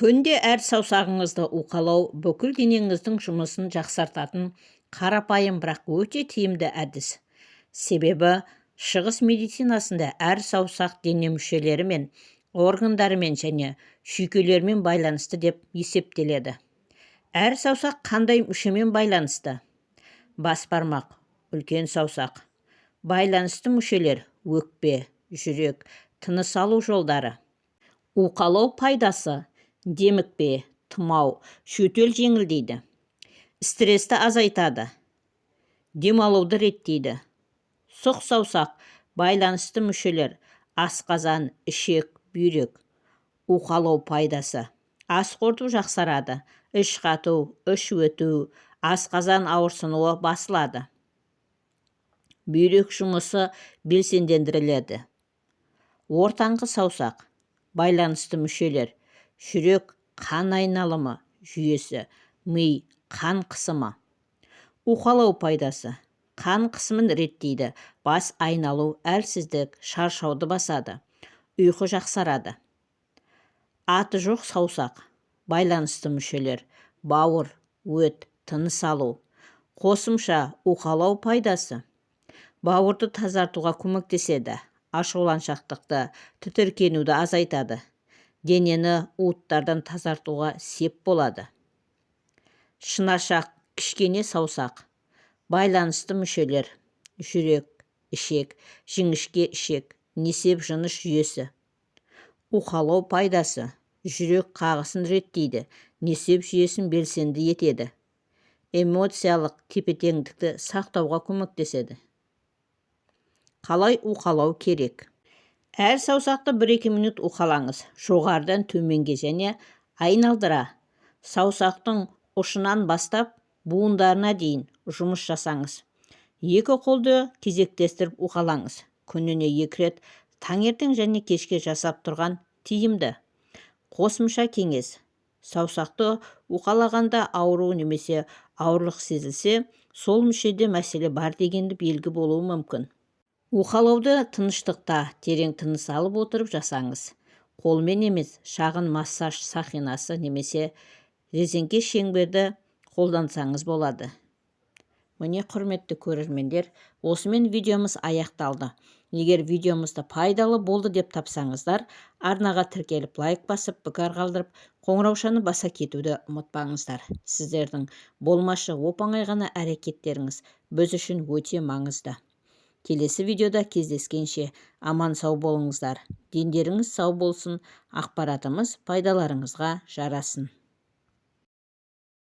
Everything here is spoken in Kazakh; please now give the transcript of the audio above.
Күнде әр саусағыңызды уқалау бүкіл денеңіздің жұмысын жақсартатын қарапайым бірақ өте тиімді әдіс. Себебі шығыс медицинасында әр саусақ дене мүшелерімен, органдарымен және жүйкелермен байланысты деп есептеледі. Әр саусақ қандай мүшемен байланысты? Бас бармақ, үлкен саусақ. Байланысты мүшелер өкпе, жүрек, тыныс алу жолдары. Уқалау пайдасы: демікпе, тұмау, жөтел жеңілдейді, стрессті азайтады, демалуды реттейді. Сұқ саусақ, байланысты мүшелер, асқазан, ішек, бүйрек. Уқалау пайдасы: ас қорыту жақсарады, іш қату, іш өту, асқазан ауырсынуы басылады. Бүйрек жұмысы белсендендіріледі. Ортаңғы саусақ, байланысты мүшелер, жүрек, қан айналымы жүйесі, ми, қан қысымы. Уқалау пайдасы: қан қысымын реттейді, бас айналу, әлсіздік, шаршауды басады, ұйқы жақсарады. Аты жоқ саусақ, байланысты мүшелер, бауыр, өт, тыныс алу. Қосымша уқалау пайдасы: бауырды тазартуға көмектеседі, ашуланшақтықты, тітіркенуді азайтады, денені уыттардан тазартуға сеп болады. Шынашақ, кішкене саусақ, байланысты мүшелер, жүрек, ішек, жіңішке ішек, несеп жыныс жүйесі. Уқалау пайдасы: жүрек қағысын реттейді, несеп жүйесін белсенді етеді, эмоциялық тепе-теңдікті сақтауға көмектеседі. Қалай уқалау керек? Әр саусақты 1-2 минут уқалаңыз, жоғарыдан төменге және айналдыра. Саусақтың ұшынан бастап буындарына дейін жұмыс жасаңыз. 2 қолды кезектестіріп уқалаңыз. Күніне 2 рет, таңертең және кешке жасап тұрған тиімді. Қосымша кеңес: саусақты уқалағанда ауыру немесе ауырлық сезілсе, сол мүшеде мәселе бар дегенді белгі болуы мүмкін. Уқалауды тыныштықта, терең тыныс алып отырып жасаңыз. Қолмен емес, шағын массаж сақинасы немесе резеңке шеңберді қолдансаңыз болады. Міне, құрметті көрермендер, осымен видеомыз аяқталды. Егер видеомызды пайдалы болды деп тапсаңыздар, арнаға тіркеліп лайк басып, пікір қалдырып, қоңыраушаны баса кетуді ұмытпаңыздар. Сіздердің болмашы оп-оңай ғана әрекеттеріңіз біз үшін өте маңызды. Келесі видеода кездескенше аман сау болыңыздар. Дендеріңіз сау болсын, ақпаратымыз пайдаларыңызға жарасын.